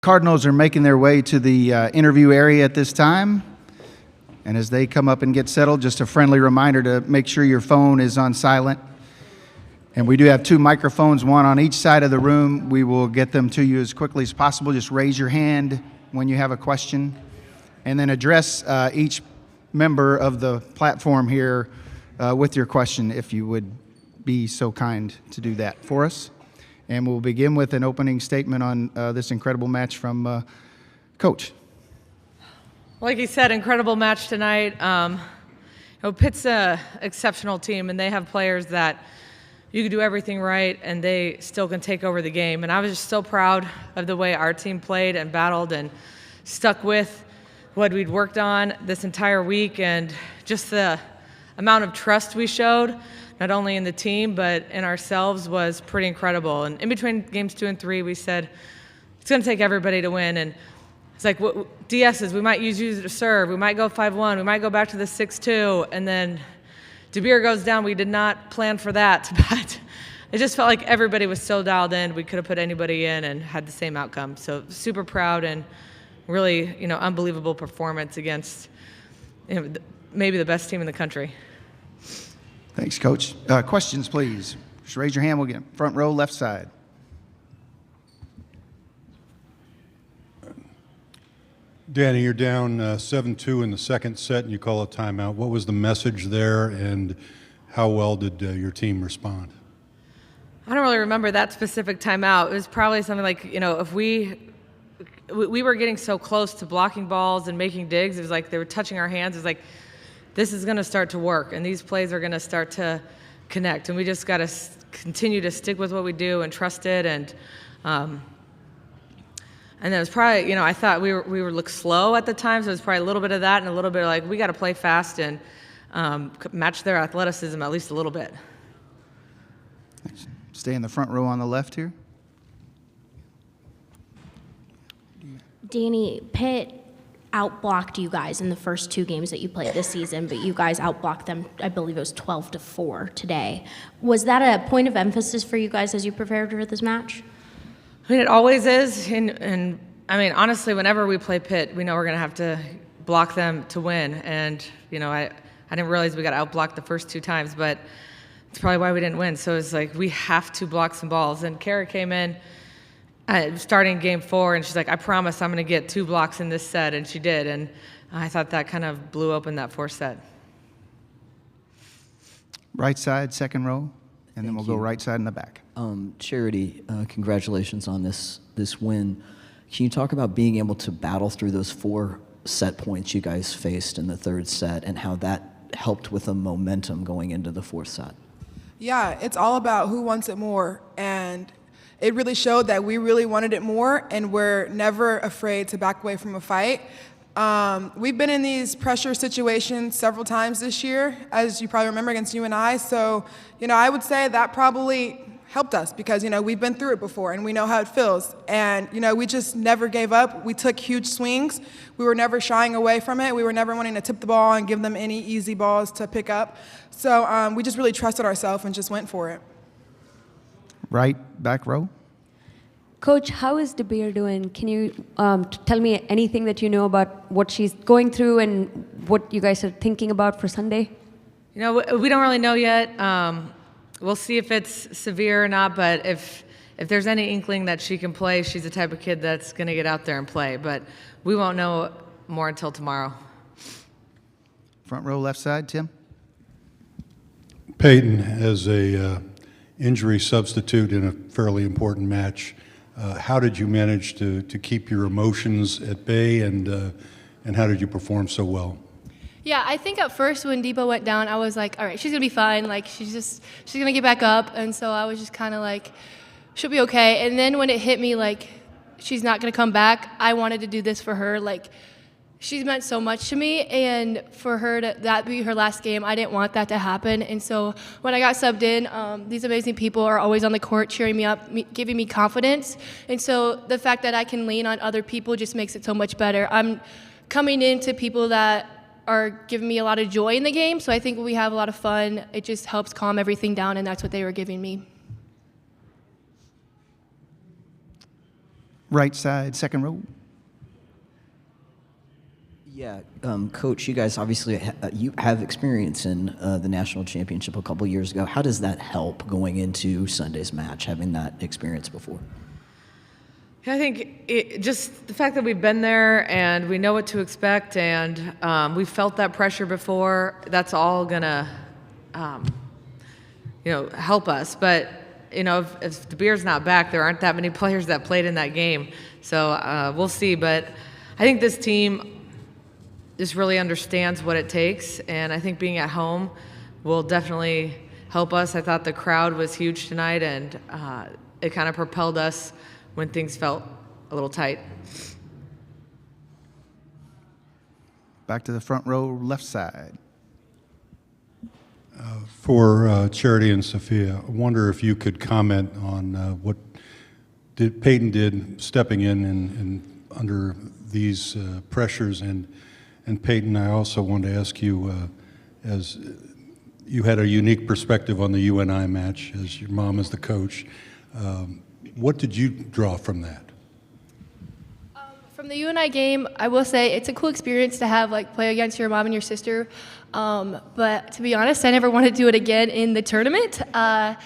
Cardinals are making their way to the interview area at this time. And as they come up and get settled, just a friendly reminder to make sure your phone is on silent. And we do have 2 microphones, one on each side of the room. We will get them to you as quickly as possible. Just raise your hand when you have a question. And then address each member of the platform here with your question, if you would be so kind to do that for us. And we'll begin with an opening statement on this incredible match from Coach. Like you said, incredible match tonight. Pitt's an exceptional team, and they have players that you can do everything right, and they still can take over the game. And I was just so proud of the way our team played and battled and stuck with what we'd worked on this entire week, and just the amount of trust we showed, not only in the team but in ourselves, was pretty incredible. And in between games 2 and 3, we said it's going to take everybody to win. And it's like Diaz says, we might use you to serve, we might go 5-1, we might go back to the 6-2, and then DeBeer goes down. We did not plan for that, but it just felt like everybody was so dialed in. We could have put anybody in and had the same outcome. So super proud, and really, unbelievable performance against maybe the best team in the country. Thanks, Coach. Questions, please. Just raise your hand. We'll get front row, left side. Dani, you're down 7-2 in the second set, and you call a timeout. What was the message there, and how well did your team respond? I don't really remember that specific timeout. It was probably something like, if we were getting so close to blocking balls and making digs, it was like they were touching our hands. It was like, this is going to start to work, and these plays are going to start to connect, and we just got to continue to stick with what we do and trust it. And then it was probably, I thought we were look slow at the time, so it was probably a little bit of that and a little bit of like, we got to play fast and match their athleticism at least a little bit. Thanks. Stay in the front row on the left here. Dani, Pitt outblocked you guys in the first 2 games that you played this season, but you guys outblocked them, I believe it was 12-4 today. Was that a point of emphasis for you guys as you prepared for this match? I mean, it always is, and I mean, honestly, whenever we play Pitt, we know we're going to have to block them to win. And, I didn't realize we got outblocked the first 2 times, but it's probably why we didn't win. So it's like, we have to block some balls. And Kara came in starting game 4, and she's like, I promise I'm going to get 2 blocks in this set, and she did. And I thought that kind of blew open that 4th set. Right side, second row, and then we'll go right side in the back. Charitie, congratulations on this win. Can you talk about being able to battle through those 4 set points you guys faced in the 3rd set and how that helped with the momentum going into the 4th set? Yeah, it's all about who wants it more, and it really showed that we really wanted it more, and we're never afraid to back away from a fight. We've been in these pressure situations several times this year, as you probably remember, against UNI. So, I would say that probably helped us because, we've been through it before and we know how it feels. And, we just never gave up. We took huge swings. We were never shying away from it. We were never wanting to tip the ball and give them any easy balls to pick up. So we just really trusted ourselves and just went for it. Right back row. Coach, how is DeBeer doing? Can you tell me anything that you know about what she's going through and what you guys are thinking about for Sunday? We don't really know yet. We'll see if it's severe or not, but if there's any inkling that she can play, she's the type of kid that's going to get out there and play. But we won't know more until tomorrow. Front row, left side, Tim. Payton, as a injury substitute in a fairly important match, how did you manage to keep your emotions at bay, and how did you perform so well? Yeah, I think at first when Deepa went down, I was like, all right, she's going to be fine. Like, she's going to get back up. And so I was just kind of like, she'll be okay. And then when it hit me, like, she's not going to come back, I wanted to do this for her. Like, she's meant so much to me. And for her to that be her last game, I didn't want that to happen. And so when I got subbed in, these amazing people are always on the court cheering me up, giving me confidence. And so the fact that I can lean on other people just makes it so much better. I'm coming into people that are giving me a lot of joy in the game, so I think we have a lot of fun. It just helps calm everything down, and that's what they were giving me. Right side, second row. Yeah, Coach, you guys obviously you have experience in the national championship a couple years ago. How does that help going into Sunday's match, having that experience before? I think just the fact that we've been there and we know what to expect, and we've felt that pressure before, that's all going to, help us. But, if the beer's not back, there aren't that many players that played in that game. So we'll see. But I think this team just really understands what it takes, and I think being at home will definitely help us. I thought the crowd was huge tonight, and it kind of propelled us when things felt a little tight. Back to the front row, left side. For Charitie and Sofia, I wonder if you could comment on what Payton did stepping in and under these pressures. And Payton, I also wanted to ask you, as you had a unique perspective on the UNI match, as your mom is the coach, what did you draw from that? From the UNI game, I will say it's a cool experience to have play against your mom and your sister. But to be honest, I never want to do it again in the tournament. I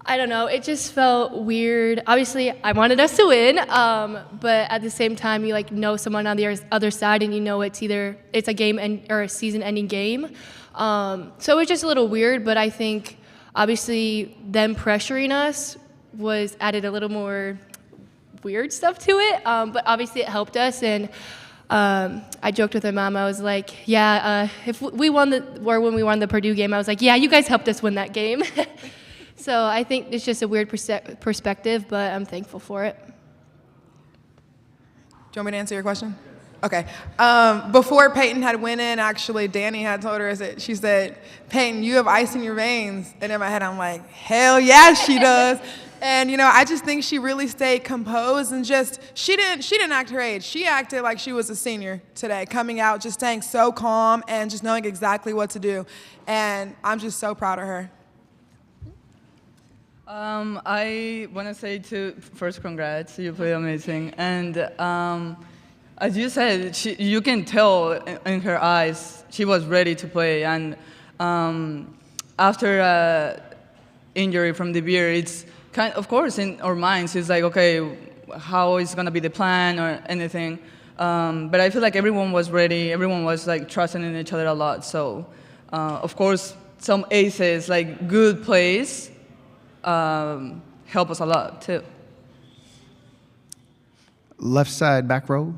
don't know. It just felt weird. Obviously, I wanted us to win, but at the same time, you know someone on the other side, and it's a game or a season-ending game. So it was just a little weird. But I think obviously them pressuring us added a little more weird stuff to it. But obviously it helped us, and I joked with my mom. I was like, "Yeah, if we won when we won the Purdue game, I was like, yeah, you guys helped us win that game." So I think it's just a weird perspective, but I'm thankful for it. Do you want me to answer your question? Okay. Before Payton had went in, actually, Dani had told her, she said, "Payton, you have ice in your veins." And in my head, I'm like, hell yeah, she does. And, I just think she really stayed composed and she didn't act her age. She acted like she was a senior today, coming out, just staying so calm and just knowing exactly what to do. And I'm just so proud of her. I want to say first, congrats. You played amazing. And as you said, you can tell in her eyes she was ready to play. And after injury from the beer, it's of course, in our minds, it's like, okay, how is going to be the plan or anything? But I feel like everyone was ready. Everyone was trusting in each other a lot. So, of course, some aces, good plays, help us a lot too. Left side, back row.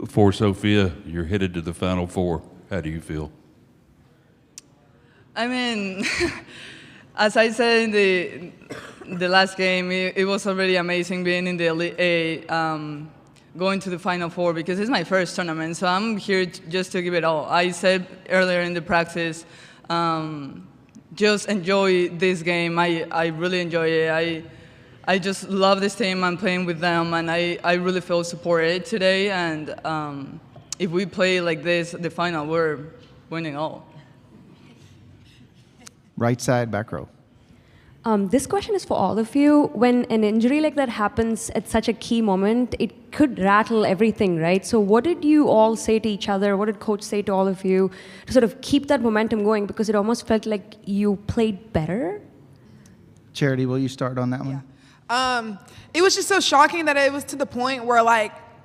For Sofia, you're headed to the Final Four. How do you feel? I mean, as I said in the last game, it was already amazing being in the Elite Eight, going to the Final Four, because it's my first tournament, so I'm here just to give it all. I said earlier in the practice, just enjoy this game. I really enjoy it. I just love this team. I'm playing with them, and I really feel supported today. And if we play like this, the final, we're winning all. Right side, back row. This question is for all of you. When an injury like that happens at such a key moment, it could rattle everything, right? So what did you all say to each other? What did coach say to all of you to sort of keep that momentum going? Because it almost felt like you played better. Charitie, will you start on that one? Yeah. It was just so shocking that it was to the point where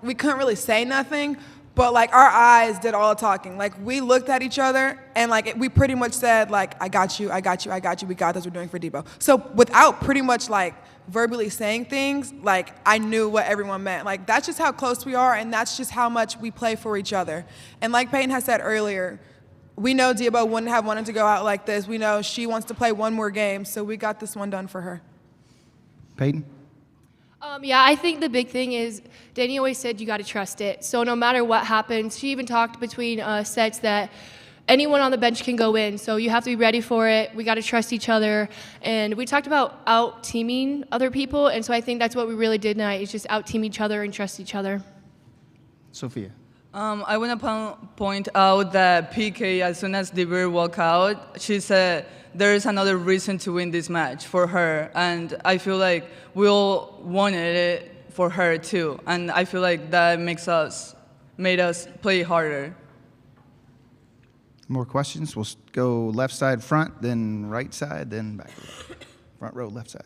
we couldn't really say nothing. But our eyes did all the talking. We looked at each other and we pretty much said I got you, I got you, I got you. We got this. We're doing for Debo. So without pretty much verbally saying things, I knew what everyone meant. That's just how close we are, and that's just how much we play for each other. And like Payton has said earlier, we know Debo wouldn't have wanted to go out like this. We know she wants to play one more game, so we got this one done for her. Payton? Yeah, I think the big thing is Dani always said you got to trust it. So no matter what happens, she even talked between sets that anyone on the bench can go in. So you have to be ready for it. We got to trust each other. And we talked about out-teaming other people. And so I think that's what we really did tonight, is just out-team each other and trust each other. Sofia. I want to point out that PK, as soon as Dibir walked out, she said there is another reason to win this match for her. And I feel like we all wanted it for her too. And I feel like that made us play harder. More questions? We'll go left side front, then right side, then back. Front row, left side.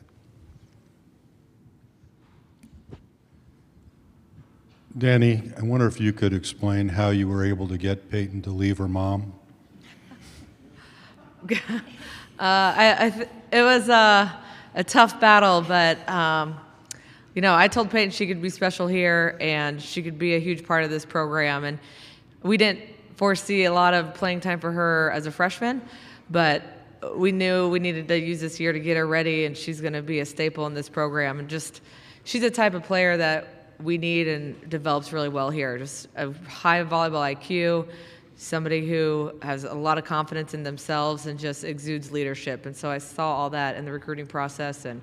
Dani, I wonder if you could explain how you were able to get Payton to leave her mom? It was a tough battle, but I told Payton she could be special here and she could be a huge part of this program. And we didn't foresee a lot of playing time for her as a freshman, but we knew we needed to use this year to get her ready, and she's going to be a staple in this program. And she's the type of player that we need and develops really well here. Just a high volleyball IQ, somebody who has a lot of confidence in themselves and just exudes leadership. And so I saw all that in the recruiting process and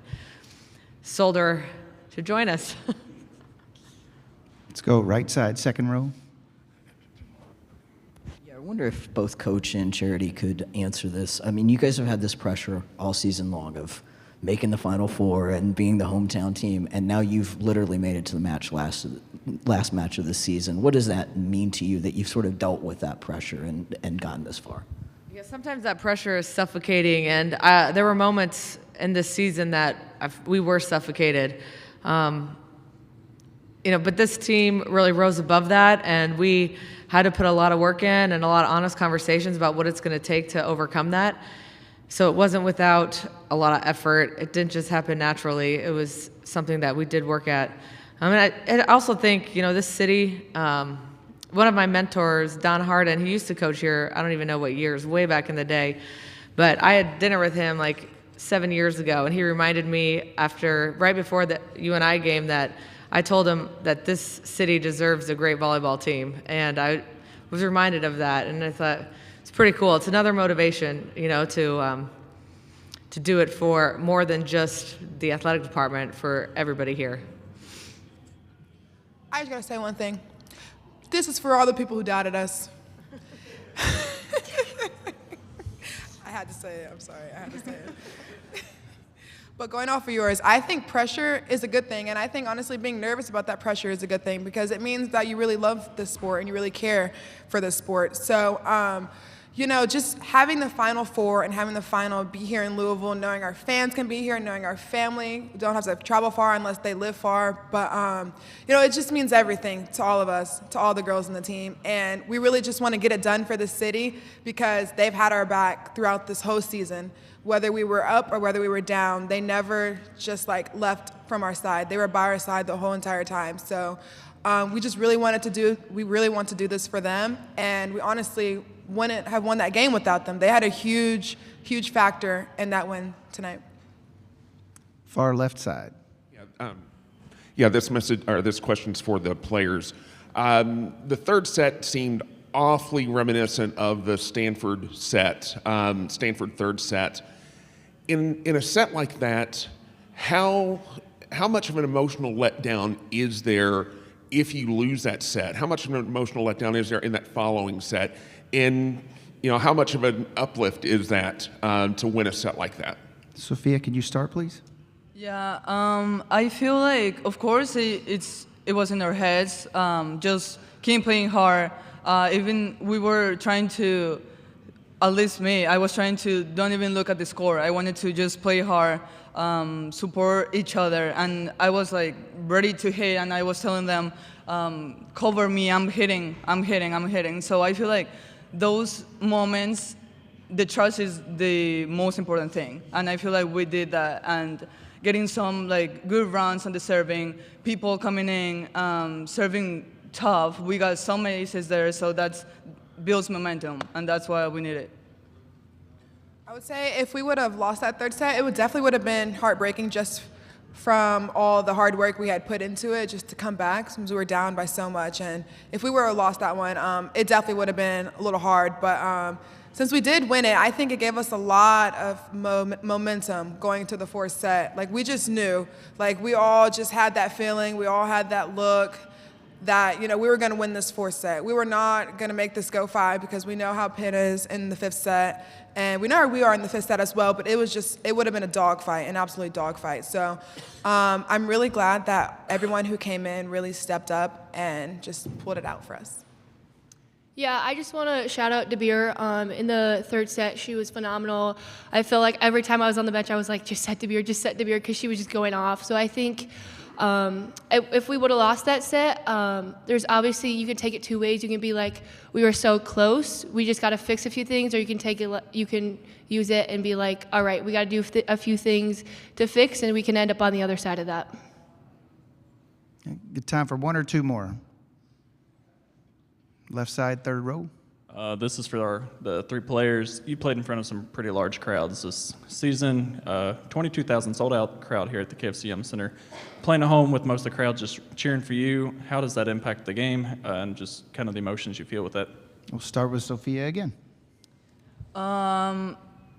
sold her to join us. Let's go right side, second row. Yeah, I wonder if both Coach and Charitie could answer this. I mean, you guys have had this pressure all season long of making the Final Four and being the hometown team, and now you've literally made it to the last match of the season. What does that mean to you that you've sort of dealt with that pressure and gotten this far? Yeah, sometimes that pressure is suffocating, and there were moments in this season that we were suffocated. But this team really rose above that, and we had to put a lot of work in and a lot of honest conversations about what it's going to take to overcome that. So it wasn't without a lot of effort. It didn't just happen naturally. It was something that we did work at. I also think, this city, one of my mentors, Don Harden, he used to coach here, I don't even know what years, way back in the day. But I had dinner with him like 7 years ago, and he reminded me right before the UNI game that I told him that this city deserves a great volleyball team. And I was reminded of that, and I thought, it's pretty cool. It's another motivation, to do it for more than just the athletic department, for everybody here. I just gotta say one thing. This is for all the people who doubted us. I had to say it. I'm sorry. I had to say it. But going off of yours, I think pressure is a good thing, and I think honestly being nervous about that pressure is a good thing because it means that you really love this sport and you really care for this sport. So, just having the Final Four and having the final be here in Louisville, knowing our fans can be here, knowing our family don't have to travel far unless they live far. But, it just means everything to all of us, to all the girls in the team. And we really just want to get it done for the city because they've had our back throughout this whole season. Whether we were up or whether we were down, they never just left from our side. They were by our side the whole entire time. So we really want to do this for them. And we honestly wouldn't have won that game without them. They had a huge, huge factor in that win tonight. Far left side. This question's for the players. The third set seemed awfully reminiscent of the Stanford set, Stanford third set. In a set like that, how much of an emotional letdown is there if you lose that set? How much of an emotional letdown is there in that following set? And how much of an uplift is that to win a set like that? Sofia, can you start, please? Yeah, I feel like, of course, it was in our heads. Just keep playing hard. Even we were trying to, at least me, I was trying to don't even look at the score. I wanted to just play hard, support each other, and I was ready to hit, and I was telling them, cover me, I'm hitting. So I feel like those moments, the trust is the most important thing, and I feel like we did that, and getting some good runs on the serving, people coming in, serving tough. We got some aces there, so that builds momentum, and that's why we need it. I would say if we would have lost that third set, it definitely would have been heartbreaking just from all the hard work we had put into it just to come back since we were down by so much. And if we would have lost that one, it definitely would have been a little hard. But since we did win it, I think it gave us a lot of momentum going to the fourth set. We just knew. We all just had that feeling. We all had that look that, we were going to win this fourth set. We were not going to make this go 5 because we know how Pitt is in the fifth set, and we know how we are in the fifth set as well, but it would have been a dogfight, an absolute dogfight. So I'm really glad that everyone who came in really stepped up and just pulled it out for us. Yeah, I just want to shout out DeBeer. In the third set, she was phenomenal. I feel like every time I was on the bench, I was like, just set DeBeer, because she was just going off. So I think if we would have lost that set, there's obviously, you can take it two ways. You can be like, we were so close, we just got to fix a few things, or you can take it, you can use it and be like, all right, we got to do a few things to fix, and we can end up on the other side of that. Good time for one or two more. Left side, third row. This is for the three players. You played in front of some pretty large crowds this season. 22,000 sold-out crowd here at the KFCM Center. Playing at home with most of the crowd just cheering for you, how does that impact the game and just kind of the emotions you feel with that? We'll start with Sofia again.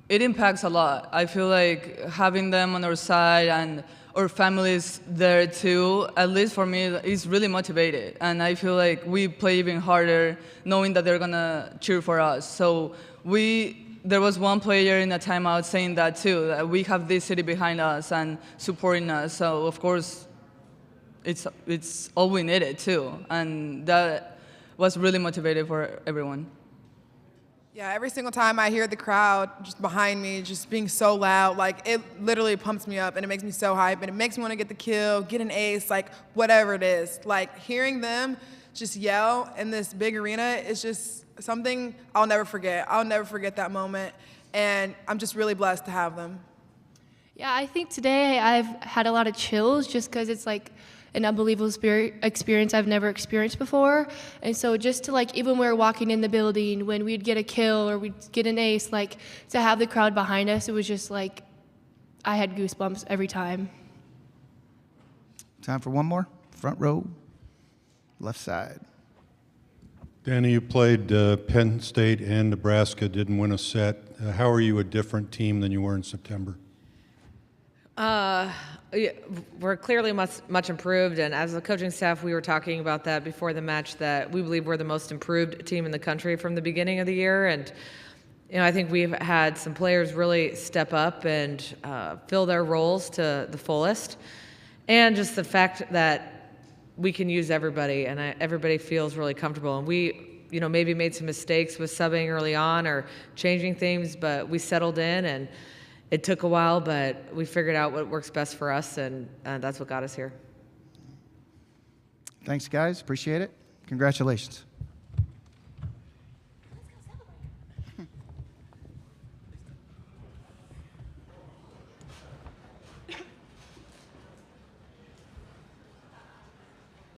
It impacts a lot. I feel like having them on our side and our families there too, at least for me, is really motivated. And I feel like we play even harder knowing that they're gonna cheer for us. So there was one player in a timeout saying that too, that we have this city behind us and supporting us. So of course, it's all we needed too. And that was really motivated for everyone. Yeah, every single time I hear the crowd just behind me just being so loud, like it literally pumps me up and it makes me so hype and it makes me want to get the kill, get an ace, like whatever it is. Like hearing them just yell in this big arena is just something I'll never forget. I'll never forget that moment, and I'm just really blessed to have them. Yeah, I think today I've had a lot of chills just because it's like an unbelievable experience I've never experienced before. And so just to like, even when we were walking in the building, when we'd get a kill or we'd get an ace, like to have the crowd behind us, it was just like, I had goosebumps every time. Time for one more. Front row, left side. Dani, you played Penn State and Nebraska, didn't win a set. How are you a different team than you were in September? Yeah, we're clearly much improved, and as a coaching staff, we were talking about that before the match, that we believe we're the most improved team in the country from the beginning of the year. And I think we've had some players really step up and fill their roles to the fullest, and just the fact that we can use everybody, and everybody feels really comfortable. And we maybe made some mistakes with subbing early on or changing things, but we settled in, and it took a while, but we figured out what works best for us, and that's what got us here. Thanks, guys. Appreciate it. Congratulations.